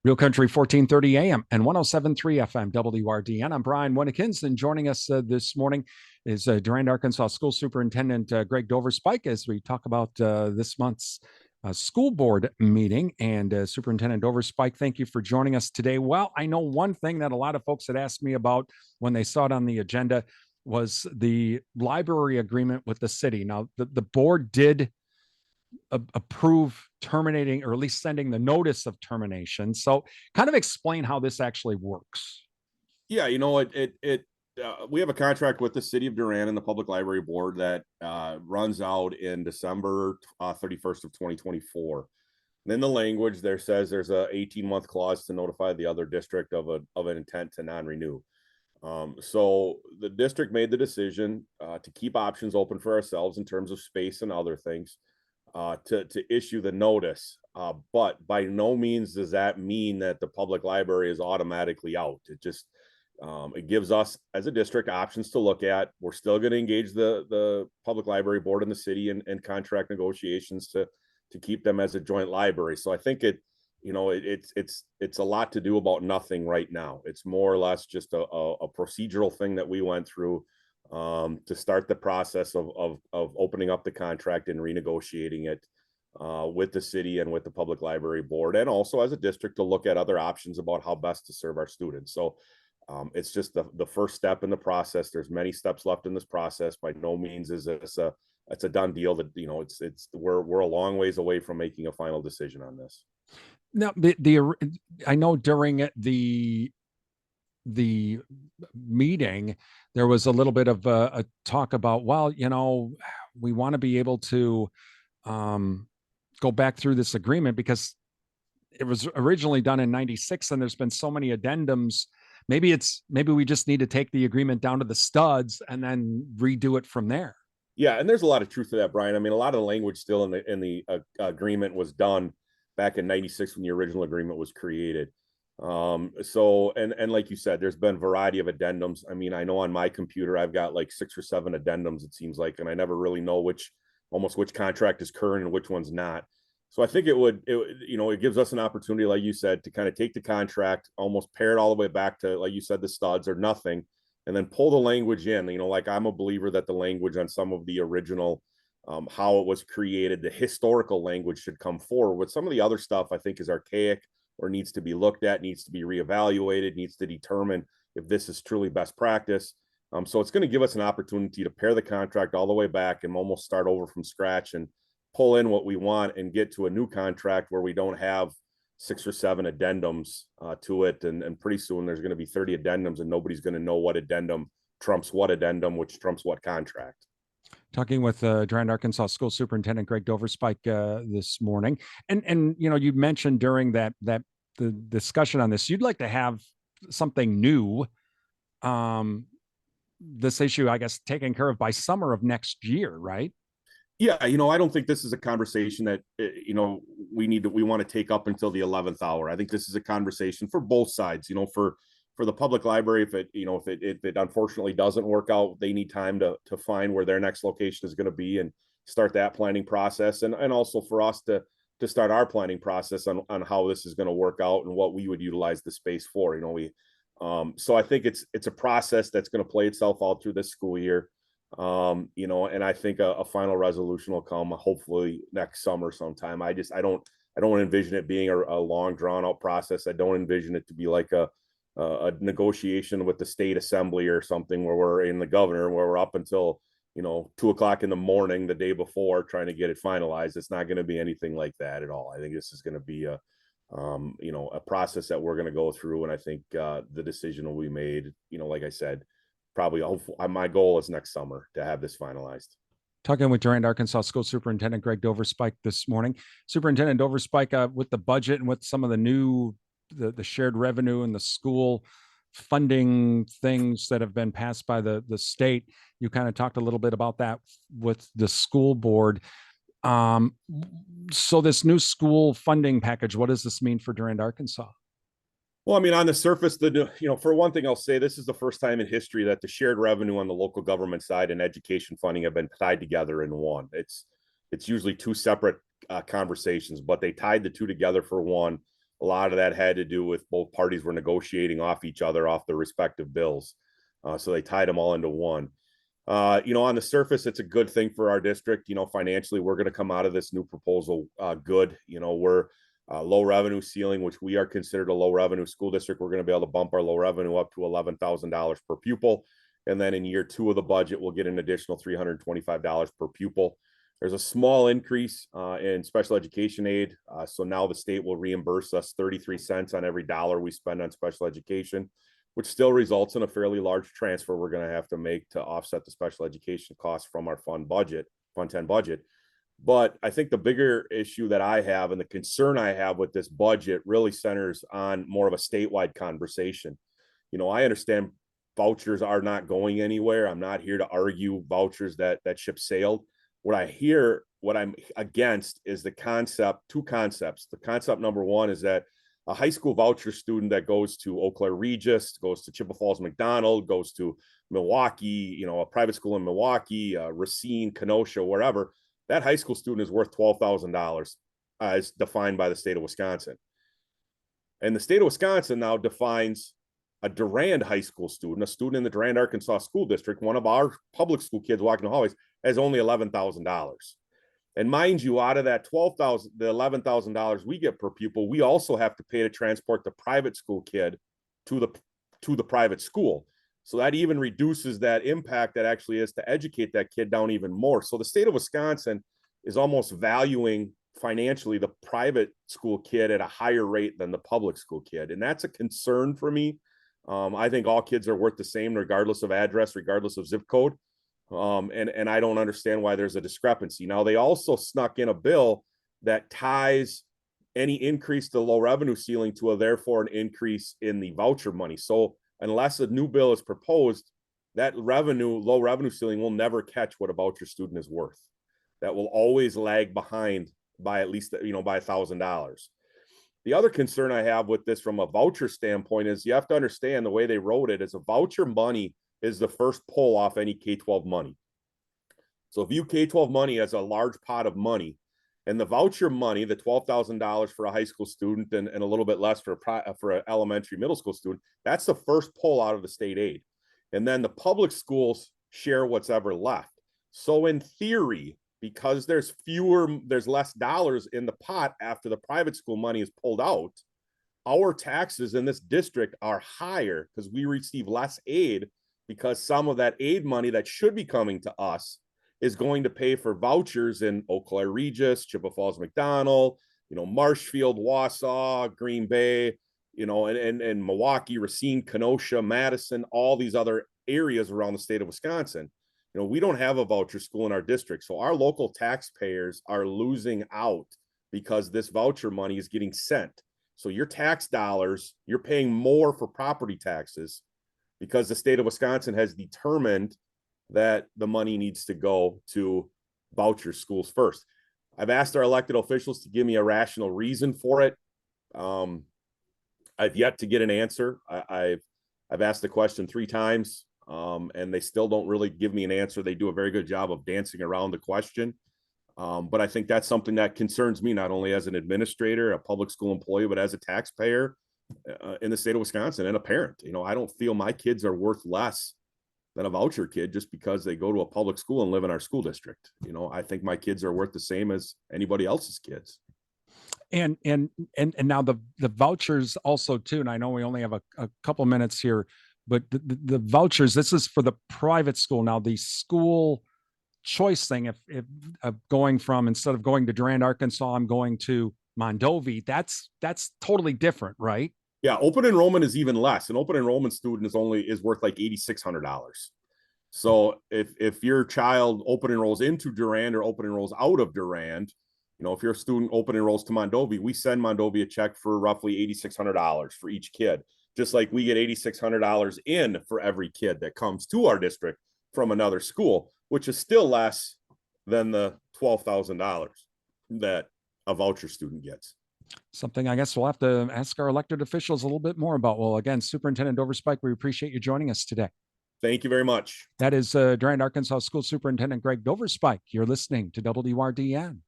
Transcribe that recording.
Real Country 1430 AM and 1073 FM WRDN. I'm Brian Winnekins, and joining us this morning is Durand-Arkansaw School Superintendent Greg Doverspike as we talk about this month's school board meeting. And Superintendent Doverspike, thank you for joining us today. Well, I know one thing that a lot of folks had asked me about when they saw it on the agenda was the library agreement with the city. Now, the board did approve terminating or at least sending the notice of termination. So kind of explain how this actually works. Yeah, we have a contract with the city of Durand and the Public Library Board that runs out in December 31st of 2024. And in the language there says there's a 18-month clause to notify the other district of an intent to non-renew. So the district made the decision to keep options open for ourselves in terms of space and other things to issue the notice. But by no means does that mean that the public library is automatically out. It gives us as a district options to look at. We're still going to engage the public library board in the city and contract negotiations to keep them as a joint library. So I think it's a lot to do about nothing right now. It's more or less just a procedural thing that we went through to start the process of opening up the contract and renegotiating it with the city and with the public library board, and also as a district to look at other options about how best to serve our students. So it's just the first step in the process. There's many steps left in this process. By no means is it's a done deal. That we're a long ways away from making a final decision on this. Now, I know during the meeting there was a little bit of a talk about, well, we want to be able to go back through this agreement because it was originally done in 96 and there's been so many addendums. Maybe we just need to take the agreement down to the studs and then redo it from there. Yeah, and there's a lot of truth to that, Brian. I mean, a lot of the language still in the agreement was done back in 96 when the original agreement was created. So like you said, there's been a variety of addendums. I mean, I know on my computer I've got like 6 or 7 addendums, it seems like, and I never really know which contract is current and which one's not. So I think it gives us an opportunity, like you said, to kind of take the contract, almost pare it all the way back to, like you said, the studs or nothing, and then pull the language in. Like I'm a believer that the language on some of the original, how it was created, the historical language should come forward. With some of the other stuff, I think is archaic or needs to be looked at, needs to be reevaluated, needs to determine if this is truly best practice. So it's going to give us an opportunity to pare the contract all the way back and almost start over from scratch and pull in what we want and get to a new contract where we don't have 6 or 7 addendums to it. And pretty soon there's going to be 30 addendums and nobody's going to know what addendum trumps what addendum, which trumps what contract. Talking with Durand-Arkansaw School Superintendent Greg Doverspike this morning, and you mentioned during that the discussion on this, you'd like to have something new, this issue, I guess, taken care of by summer of next year, right? Yeah, I don't think this is a conversation that we want to take up until the 11th hour. I think this is a conversation for both sides. For the public library, if it unfortunately doesn't work out, they need time to find where their next location is going to be and start that planning process, and also for us to start our planning process on how this is going to work out and what we would utilize the space for. So I think it's a process that's going to play itself out through this school year. And I think a final resolution will come hopefully next summer sometime. I don't envision it being a long drawn out process. I don't envision it to be like a negotiation with the state assembly or something where we're in the governor, where we're up until 2:00 in the morning the day before trying to get it finalized. It's not going to be anything like that at all. I think this is going to be a process that we're going to go through, and I think the decision will be made. Like I said, probably my goal is next summer to have this finalized. Talking with Durand-Arkansaw School Superintendent Greg Doverspike this morning. Superintendent Doverspike, with the budget and with some of the new the shared revenue and the school funding things that have been passed by the state, you kind of talked a little bit about that with the school board. So this new school funding package, what does this mean for Durand-Arkansaw? Well, I mean, on the surface, for one thing, I'll say this is the first time in history that the shared revenue on the local government side and education funding have been tied together in one. It's usually two separate conversations, but they tied the two together for one. a lot of that had to do with both parties were negotiating off each other, off their respective bills. So they tied them all into one. On the surface, it's a good thing for our district. Financially, we're going to come out of this new proposal good. We're low revenue ceiling, which we are considered a low revenue school district. We're going to be able to bump our low revenue up to $11,000 per pupil. And then in year 2 of the budget, we'll get an additional $325 per pupil. There's a small increase in special education aid. So now the state will reimburse us 33 cents on every dollar we spend on special education, which still results in a fairly large transfer we're going to have to make to offset the special education costs from our Fund 10 budget. But I think the bigger issue that I have and the concern I have with this budget really centers on more of a statewide conversation. I understand vouchers are not going anywhere. I'm not here to argue vouchers that ship sailed. What I'm against is two concepts. The concept number one is that a high school voucher student that goes to Eau Claire Regis, goes to Chippewa Falls McDonald, goes to Milwaukee, a private school in Milwaukee, Racine, Kenosha, wherever, that high school student is worth $12,000 as defined by the state of Wisconsin. And the state of Wisconsin now defines a Durand high school student, a student in the Durand-Arkansaw school district, one of our public school kids walking the hallways, as only $11,000. And mind you, out of that $12,000, the $11,000 we get per pupil, we also have to pay to transport the private school kid to the private school. So that even reduces that impact that actually is to educate that kid down even more. So the state of Wisconsin is almost valuing financially the private school kid at a higher rate than the public school kid. And that's a concern for me. I think all kids are worth the same, regardless of address, regardless of zip code. And I don't understand why there's a discrepancy. Now, they also snuck in a bill that ties any increase to low revenue ceiling to therefore an increase in the voucher money. So unless a new bill is proposed, that low revenue ceiling will never catch what a voucher student is worth. That will always lag behind by at least, by $1,000. The other concern I have with this from a voucher standpoint is you have to understand the way they wrote it is a voucher money is the first pull off any K-12 money. So view K-12 money as a large pot of money, and the voucher money, the $12,000 for a high school student and a little bit less for an elementary middle school student, that's the first pull out of the state aid. And then the public schools share what's ever left. So in theory, because there's less dollars in the pot after the private school money is pulled out, our taxes in this district are higher because we receive less aid, because some of that aid money that should be coming to us is going to pay for vouchers in Eau Claire Regis, Chippewa Falls McDonald, Marshfield, Wausau, Green Bay, and Milwaukee, Racine, Kenosha, Madison, all these other areas around the state of Wisconsin. We don't have a voucher school in our district. So our local taxpayers are losing out because this voucher money is getting sent. So your tax dollars, you're paying more for property taxes because the state of Wisconsin has determined that the money needs to go to voucher schools first. I've asked our elected officials to give me a rational reason for it. I've yet to get an answer. I've asked the question 3 times. And they still don't really give me an answer. They do a very good job of dancing around the question. But I think that's something that concerns me, not only as an administrator, a public school employee, but as a taxpayer in the state of Wisconsin and a parent. I don't feel my kids are worth less than a voucher kid just because they go to a public school and live in our school district. I think my kids are worth the same as anybody else's kids. And now the vouchers also too, and I know we only have a couple minutes here, but the vouchers, this is for the private school. Now the school choice thing, if going from, instead of going to Durand-Arkansaw, I'm going to Mondovi, that's totally different, right? Yeah, open enrollment is even less. An open enrollment student is worth like $8,600. So if your child open enrolls into Durand or open enrolls out of Durand, if your student open enrolls to Mondovi, we send Mondovi a check for roughly $8,600 for each kid. Just like we get $8,600 in for every kid that comes to our district from another school, which is still less than the $12,000 that a voucher student gets. Something I guess we'll have to ask our elected officials a little bit more about. Well, again, Superintendent Doverspike, we appreciate you joining us today. Thank you very much. That is Durand-Arkansaw School Superintendent Greg Doverspike. You're listening to WRDN.